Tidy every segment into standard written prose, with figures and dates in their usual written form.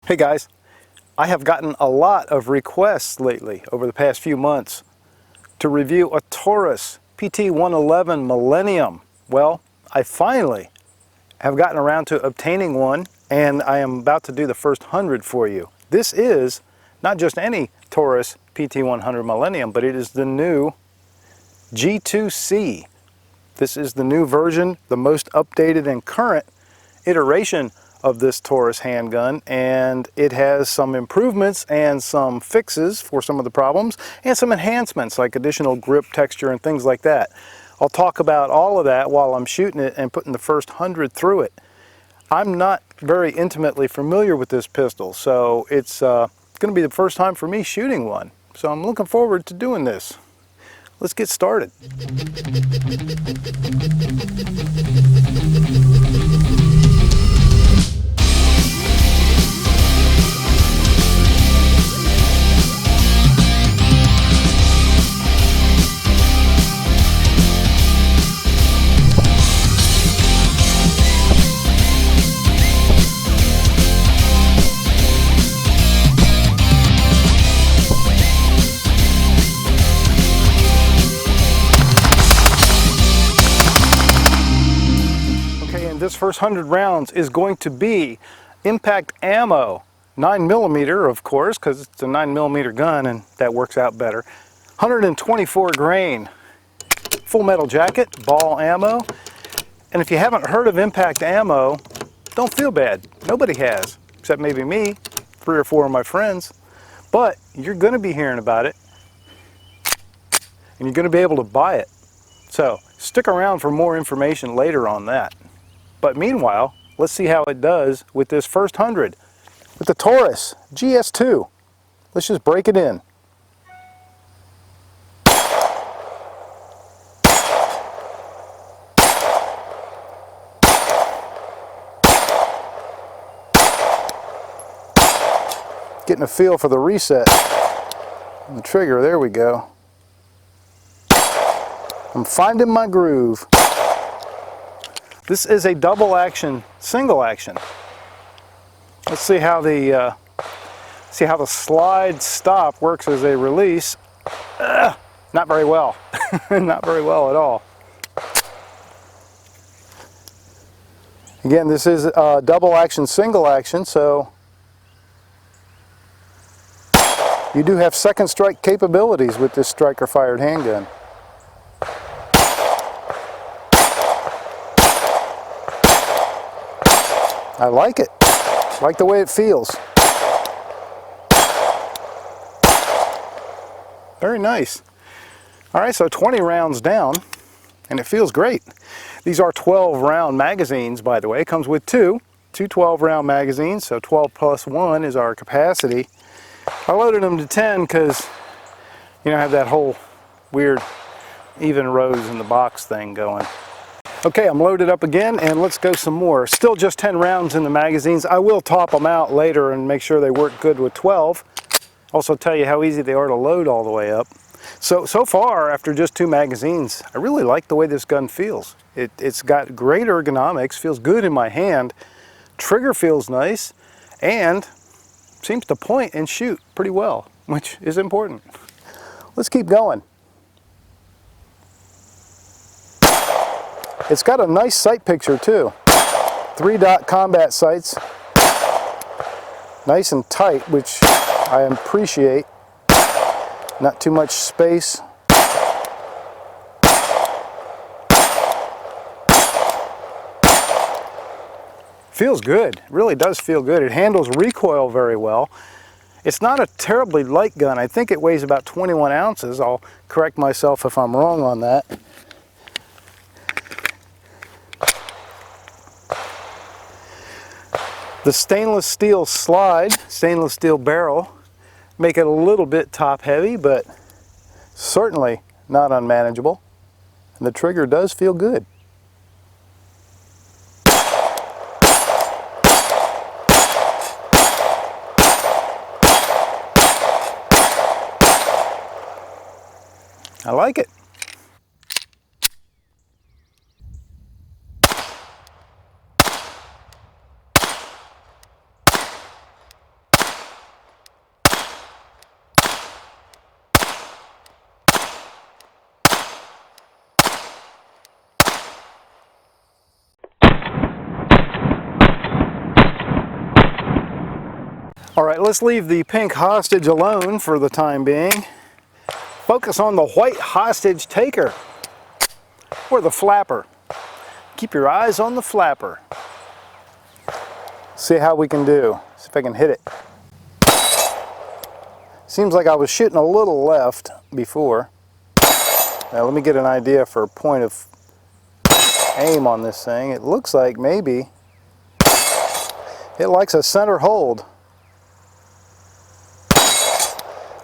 Hey guys, I have gotten a lot of requests lately over the past few months to review a Taurus PT-111 Millennium. Well, I finally have gotten around to obtaining one, and I am about to do the first 100 for you. This is not just any Taurus PT-100 Millennium, but it is the new G2C. This is the new version, the most updated and current iteration of this Taurus handgun, and it has some improvements and some fixes for some of the problems and some enhancements like additional grip texture and things like that. I'll talk about all of that while I'm shooting it and putting the first 100 through it. I'm not very intimately familiar with this pistol, so it's going to be the first time for me shooting one. So I'm looking forward to doing this. Let's get started. This first 100 rounds is going to be impact ammo, 9mm of course, because it's a 9mm gun and that works out better. 124 grain full metal jacket, ball ammo. And if you haven't heard of impact ammo, don't feel bad. Nobody has, except maybe me, 3 or 4 of my friends. But you're going to be hearing about it, and you're going to be able to buy it. So stick around for more information later on that. But meanwhile, let's see how it does with this first 100 with the Taurus GS2. Let's just break it in. Getting a feel for the reset on the trigger. There we go. I'm finding my groove. This is a double action, single action. Let's see how the slide stop works as a release. Not very well. Not very well at all. Again, this is a double action, single action, so you do have second strike capabilities with this striker fired handgun. I like it. I like the way it feels. Very nice. All right, so 20 rounds down, and it feels great. These are 12-round magazines, by the way. It comes with two 12-round magazines, so 12 plus 1 is our capacity. I loaded them to 10 because, you know, I have that whole weird even rows in the box thing going. Okay, I'm loaded up again, and let's go some more. Still just 10 rounds in the magazines. I will top them out later and make sure they work good with 12. Also tell you how easy they are to load all the way up. So far, after just 2 magazines, I really like the way this gun feels. It's got great ergonomics, feels good in my hand, trigger feels nice, and seems to point and shoot pretty well, which is important. Let's keep going. It's got a nice sight picture too. 3-dot combat sights. Nice and tight, which I appreciate. Not too much space. Feels good. It really does feel good. It handles recoil very well. It's not a terribly light gun. I think it weighs about 21 ounces. I'll correct myself if I'm wrong on that. The stainless steel slide, stainless steel barrel, make it a little bit top heavy, but certainly not unmanageable. And the trigger does feel good. I like it. All right, let's leave the pink hostage alone for the time being. Focus on the white hostage taker, or the flapper. Keep your eyes on the flapper. See how we can do. See if I can hit it. Seems like I was shooting a little left before. Now let me get an idea for a point of aim on this thing. It looks like maybe it likes a center hold.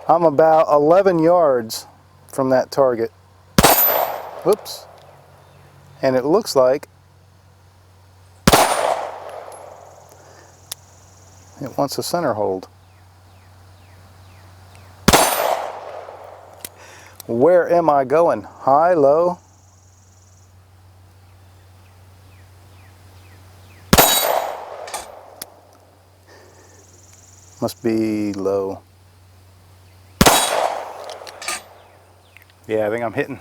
I'm about 11 yards from that target. Whoops. And it looks like it wants a center hold. Where am I going? High, low? Must be low. Yeah, I think I'm hitting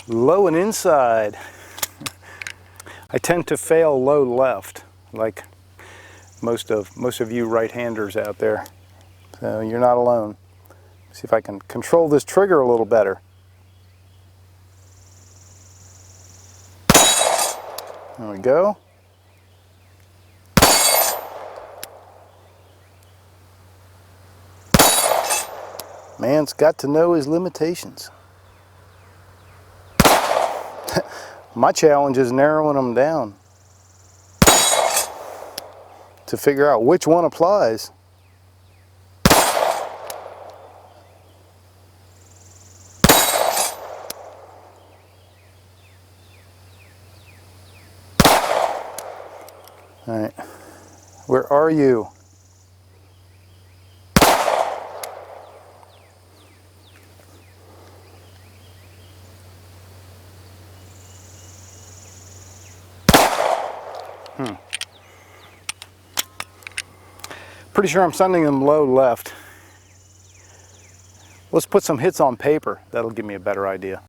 low and inside. I tend to fail low left, like most of you right-handers out there. So you're not alone. See if I can control this trigger a little better. There we go. Man's got to know his limitations. My challenge is narrowing them down to figure out which one applies. All right, where are you? Pretty sure I'm sending them low left. Let's put some hits on paper. That'll give me a better idea.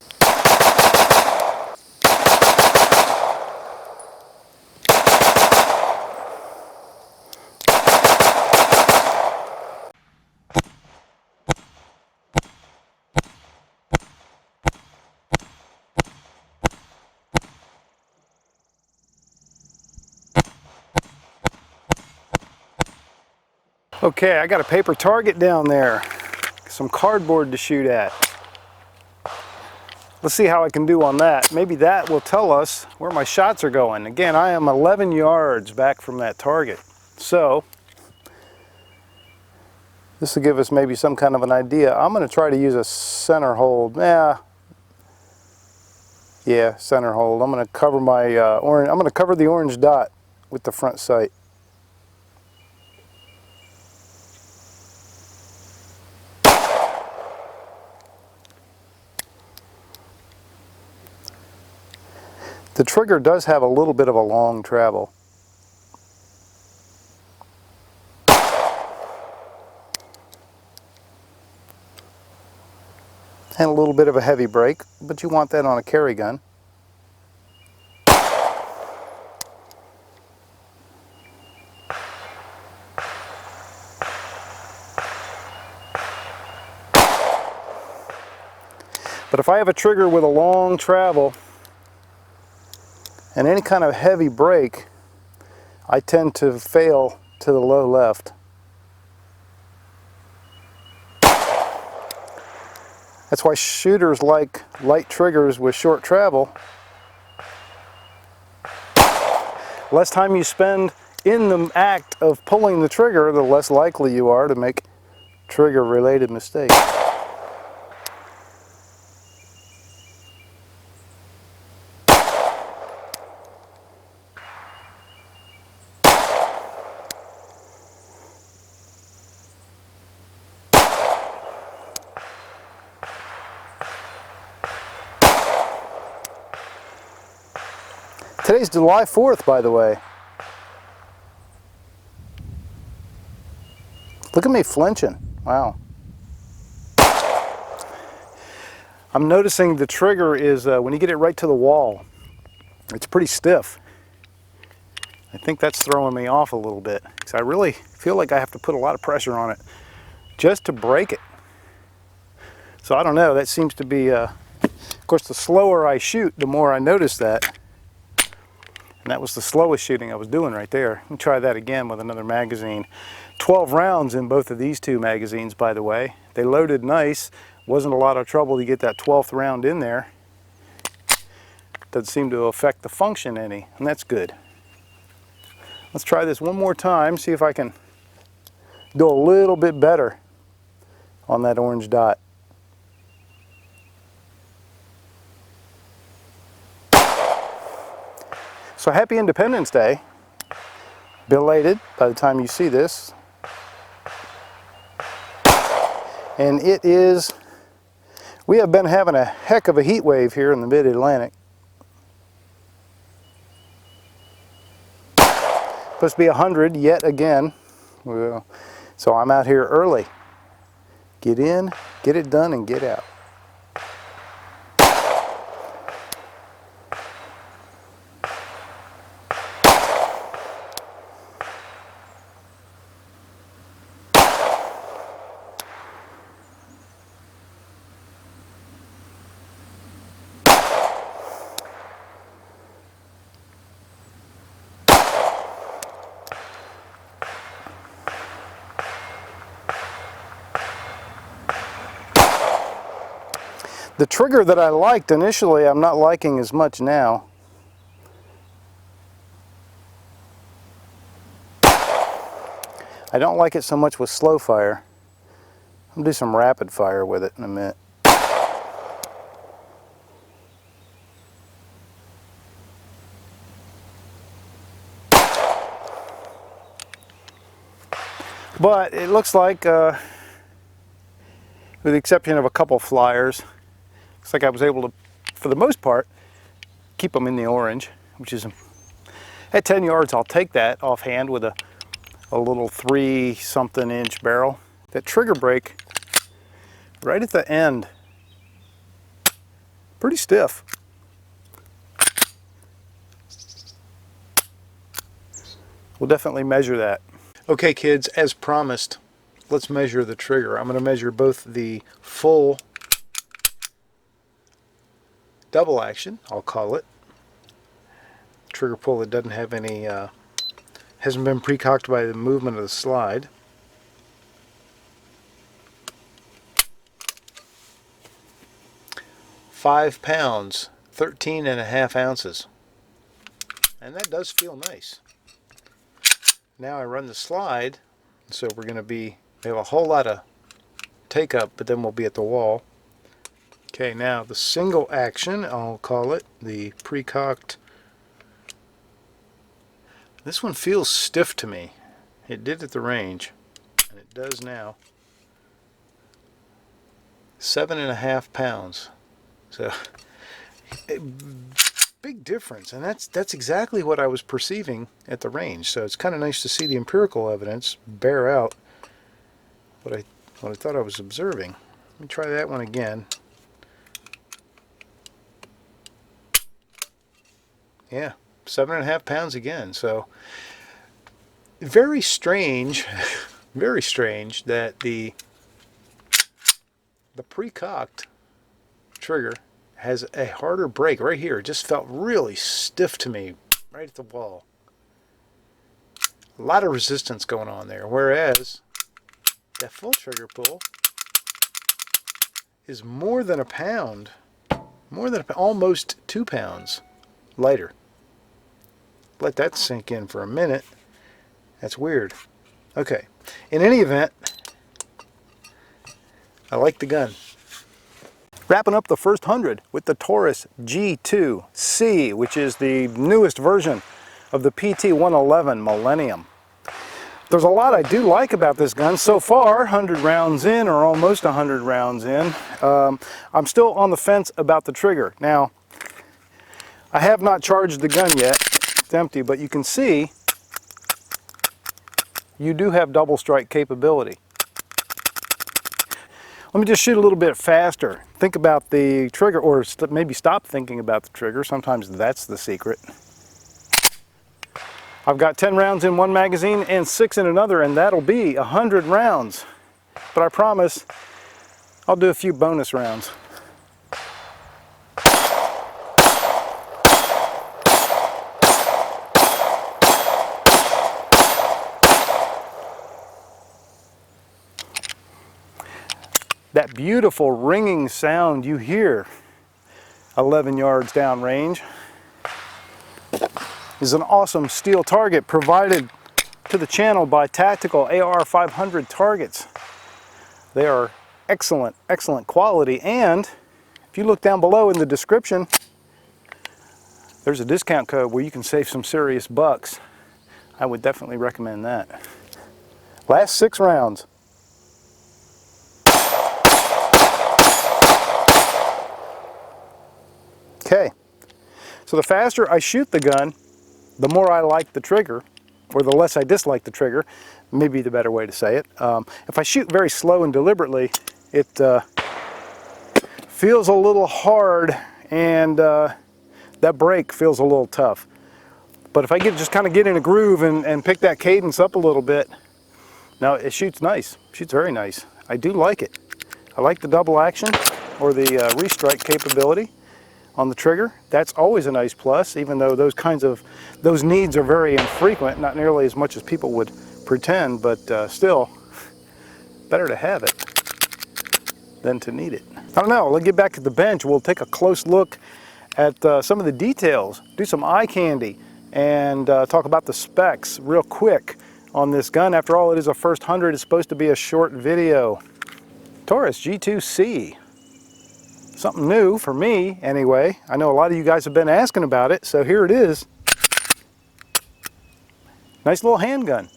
Okay, I got a paper target down there. Some cardboard to shoot at. Let's see how I can do on that. Maybe that will tell us where my shots are going. Again, I am 11 yards back from that target. So, this will give us maybe some kind of an idea. I'm going to try to use a center hold. Yeah, center hold. I'm going to cover my orange. I'm going to cover the orange dot with the front sight. The trigger does have a little bit of a long travel. And a little bit of a heavy brake, but you want that on a carry gun. But if I have a trigger with a long travel and any kind of heavy brake, I tend to fail to the low left. That's why shooters like light triggers with short travel. Less time you spend in the act of pulling the trigger, the less likely you are to make trigger-related mistakes. Today's July 4th, by the way. Look at me flinching. Wow. I'm noticing the trigger is, when you get it right to the wall, it's pretty stiff. I think that's throwing me off a little bit, because I really feel like I have to put a lot of pressure on it just to break it. So I don't know, that seems to be, of course the slower I shoot, the more I notice that. And that was the slowest shooting I was doing right there. Let me try that again with another magazine. 12 rounds in both of these two magazines, by the way. They loaded nice. Wasn't a lot of trouble to get that 12th round in there. Doesn't seem to affect the function any, and that's good. Let's try this one more time, see if I can do a little bit better on that orange dot. So happy Independence Day. Belated by the time you see this. And it is, we have been having a heck of a heat wave here in the mid-Atlantic. Supposed to be 100 yet again. So I'm out here early. Get in, get it done, and get out. The trigger that I liked initially, I'm not liking as much now. I don't like it so much with slow fire. I'll do some rapid fire with it in a minute. But it looks like, with the exception of a couple flyers, looks like I was able to, for the most part, keep them in the orange, which is, at 10 yards I'll take that offhand with a little 3-something inch barrel. That trigger brake right at the end, pretty stiff. We'll definitely measure that. Okay kids, as promised, let's measure the trigger. I'm going to measure both the full double action, I'll call it, trigger pull that doesn't have any, hasn't been pre-cocked by the movement of the slide. £5, 13.5 ounces. And that does feel nice. Now I run the slide, so we have a whole lot of take up, but then we'll be at the wall. Okay, now the single action, I'll call it, the pre-cocked. This one feels stiff to me. It did at the range, and it does now. 7.5 pounds. So, big difference, and that's exactly what I was perceiving at the range. So it's kind of nice to see the empirical evidence bear out what I thought I was observing. Let me try that one again. Yeah, 7.5 pounds again. So very strange, very strange that the pre-cocked trigger has a harder break right here. It just felt really stiff to me right at the wall. A lot of resistance going on there, whereas that full trigger pull is more than a pound, almost 2 pounds lighter. Let that sink in for a minute. That's weird. Okay, in any event, I like the gun. Wrapping up the first 100 with the Taurus G2C, which is the newest version of the PT-111 Millennium. There's a lot I do like about this gun. So far, 100 rounds in, or almost 100 rounds in, I'm still on the fence about the trigger. Now, I have not charged the gun yet. It's empty, but you can see you do have double strike capability. Let me just shoot a little bit faster. Think about the trigger, or maybe stop thinking about the trigger. Sometimes that's the secret. I've got 10 rounds in one magazine and 6 in another, and that'll be 100 rounds. But I promise I'll do a few bonus rounds. That beautiful ringing sound you hear 11 yards downrange is an awesome steel target provided to the channel by Tactical AR 500 targets. They are excellent, excellent quality, and if you look down below in the description, there's a discount code where you can save some serious bucks. I would definitely recommend that. Last 6 rounds. Okay, so the faster I shoot the gun, the more I like the trigger, or the less I dislike the trigger, maybe the better way to say it. If I shoot very slow and deliberately, it feels a little hard, and that break feels a little tough. But if I just kind of get in a groove and pick that cadence up a little bit, now it shoots nice, shoots very nice. I do like it. I like the double action, or the restrike capability on the trigger. That's always a nice plus, even though those needs are very infrequent, not nearly as much as people would pretend, but still better to have it than to need it. I don't know, let's get back to the bench. We'll take a close look at some of the details, do some eye candy, and talk about the specs real quick on this gun. After all, it is a first 100. It's supposed to be a short video. Taurus G2C. Something new for me, anyway. I know a lot of you guys have been asking about it, so here it is. Nice little handgun.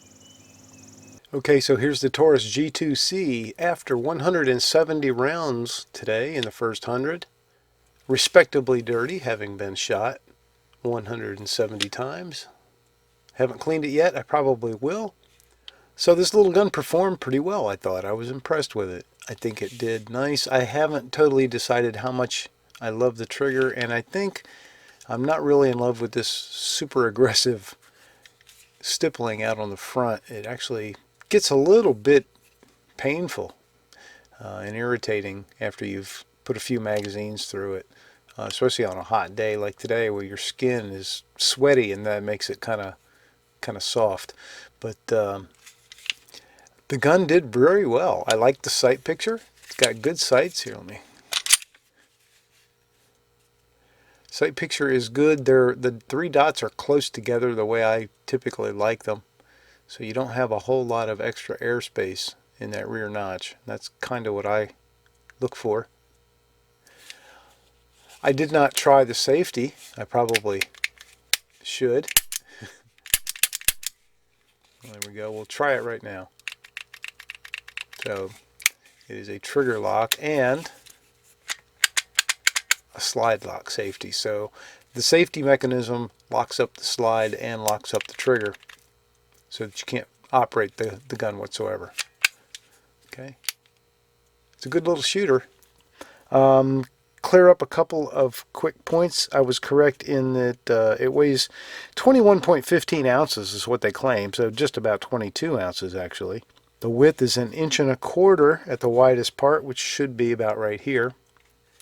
Okay, so here's the Taurus G2C after 170 rounds today in the first 100. Respectably dirty, having been shot 170 times. Haven't cleaned it yet, I probably will. So this little gun performed pretty well, I thought. I was impressed with it. I think it did nice. I haven't totally decided how much I love the trigger, and I think I'm not really in love with this super aggressive stippling out on the front. It actually gets a little bit painful and irritating after you've put a few magazines through it, especially on a hot day like today where your skin is sweaty, and that makes it kind of soft. But the gun did very well. I like the sight picture. It's got good sights here. Sight picture is good. The 3 dots are close together the way I typically like them. So you don't have a whole lot of extra airspace in that rear notch. That's kind of what I look for. I did not try the safety. I probably should. There we go. We'll try it right now. So it is a trigger lock and a slide lock safety. So the safety mechanism locks up the slide and locks up the trigger so that you can't operate the gun whatsoever. Okay. It's a good little shooter. Clear up a couple of quick points. I was correct in that it weighs 21.15 ounces is what they claim, so just about 22 ounces actually. The width is 1.25 inches at the widest part, which should be about right here.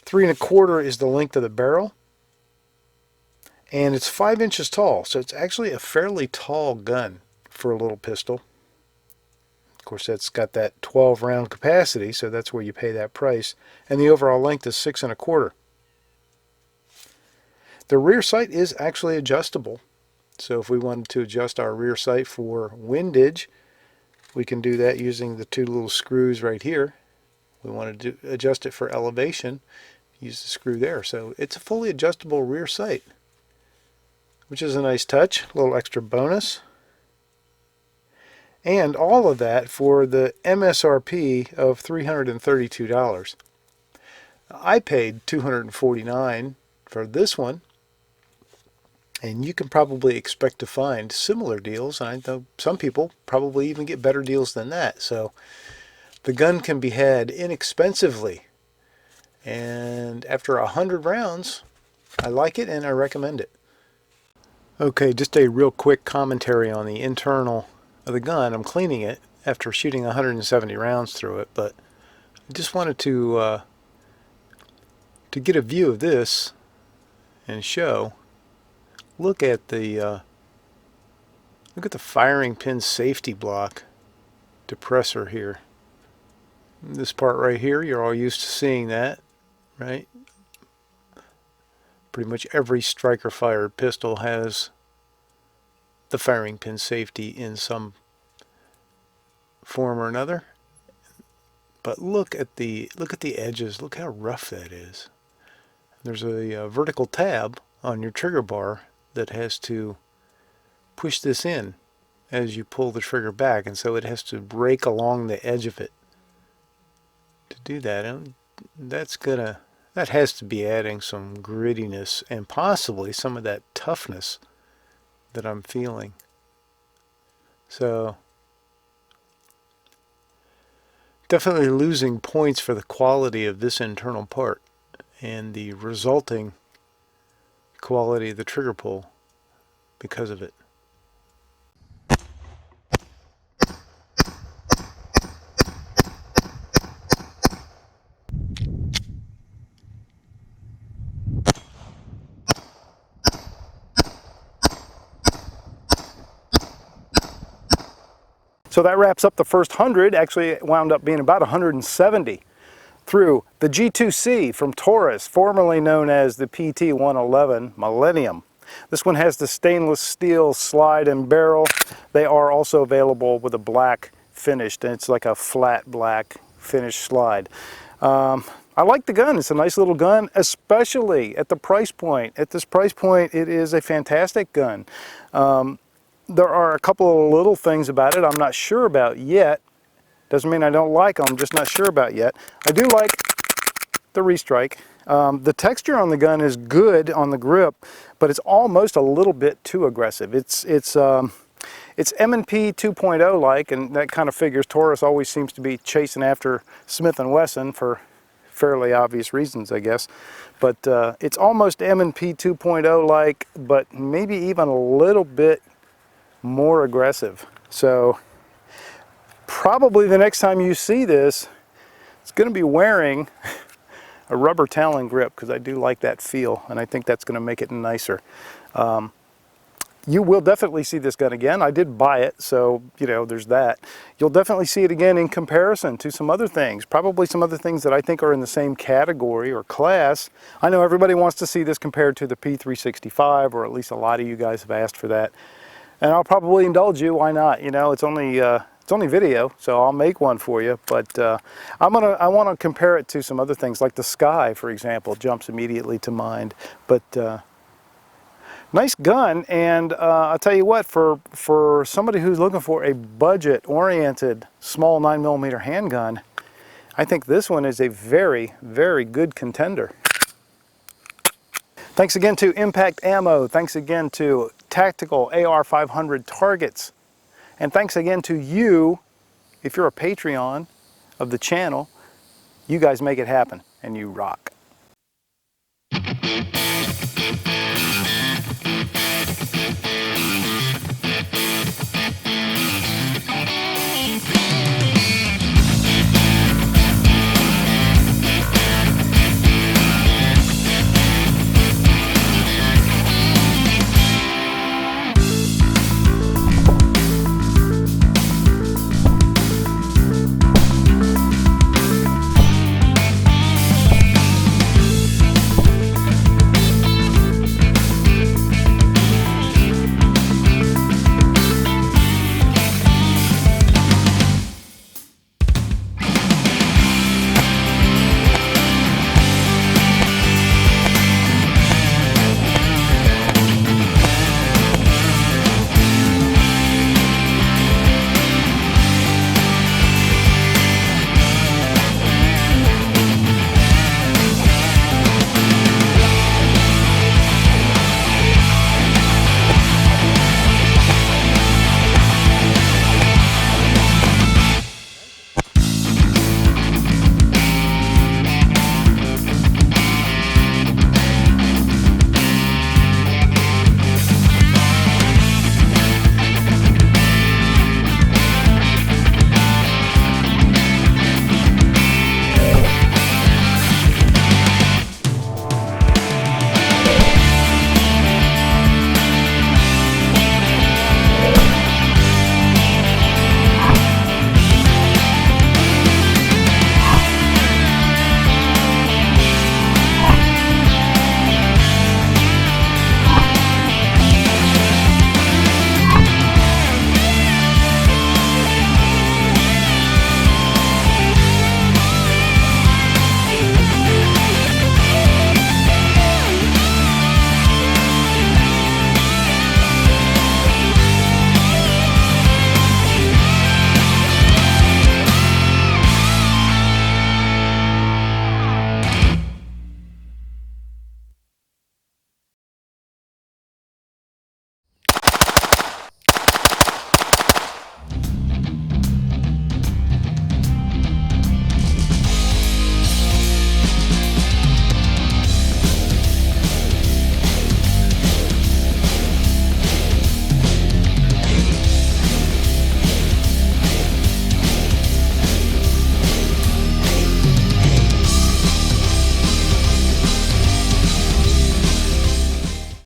3.25 is the length of the barrel. And it's 5 inches tall, so it's actually a fairly tall gun for a little pistol. Of course, that's got that 12 round capacity, so that's where you pay that price. And the overall length is 6.25. The rear sight is actually adjustable. So if we wanted to adjust our rear sight for windage, we can do that using the 2 little screws right here. We want to adjust it for elevation, use the screw there. So it's a fully adjustable rear sight, which is a nice touch, a little extra bonus. And all of that for the MSRP of $332. I paid $249 for this one, and you can probably expect to find similar deals. I know some people probably even get better deals than that. So the gun can be had inexpensively. And after 100 rounds, I like it and I recommend it. Okay, just a real quick commentary on the internal of the gun. I'm cleaning it after shooting 170 rounds through it, but I just wanted to get a view of this and show. Look at the firing pin safety block depressor here. This part right here, you're all used to seeing that, right? Pretty much every striker fired pistol has the firing pin safety in some form or another. But look at the edges. Look how rough that is. There's a vertical tab on your trigger bar that has to push this in as you pull the trigger back, and so it has to rake along the edge of it to do that. And that has to be adding some grittiness and possibly some of that toughness that I'm feeling. So definitely losing points for the quality of this internal part and the resulting quality of the trigger pull because of it. So that wraps up the first 100. Actually, it wound up being about 170 through the G2C from Taurus, formerly known as the PT-111 Millennium. This one has the stainless steel slide and barrel. They are also available with a black finish, and it's like a flat black finish slide. I like the gun. It's a nice little gun, especially at the price point. At this price point, it is a fantastic gun. There are a couple of little things about it I'm not sure about yet. Doesn't mean I don't like them, I'm just not sure about yet. I do like the restrike. The texture on the gun is good on the grip, but it's almost a little bit too aggressive. It's M&P 2.0 like, and that kind of figures. Taurus always seems to be chasing after Smith & Wesson for fairly obvious reasons, I guess. But it's almost M&P 2.0 like, but maybe even a little bit more aggressive. So probably the next time you see this, it's going to be wearing a rubber Talon grip, because I do like that feel, and I think that's going to make it nicer. You will definitely see this gun again. I did buy it, so you know, there's that. You'll definitely see it again in comparison to some other things, probably some other things that I think are in the same category or class. I know everybody wants to see this compared to the P365, or at least a lot of you guys have asked for that. And I'll probably indulge you. Why not? You know, it's only video, so I'll make one for you. But I want to compare it to some other things, like the Sky, for example, jumps immediately to mind. But nice gun, and I'll tell you what, for somebody who's looking for a budget-oriented small 9mm handgun, I think this one is a very, very good contender. Thanks again to Impact Ammo. Thanks again to Tactical AR500 Targets. And thanks again to you, if you're a Patreon of the channel. You guys make it happen, and you rock.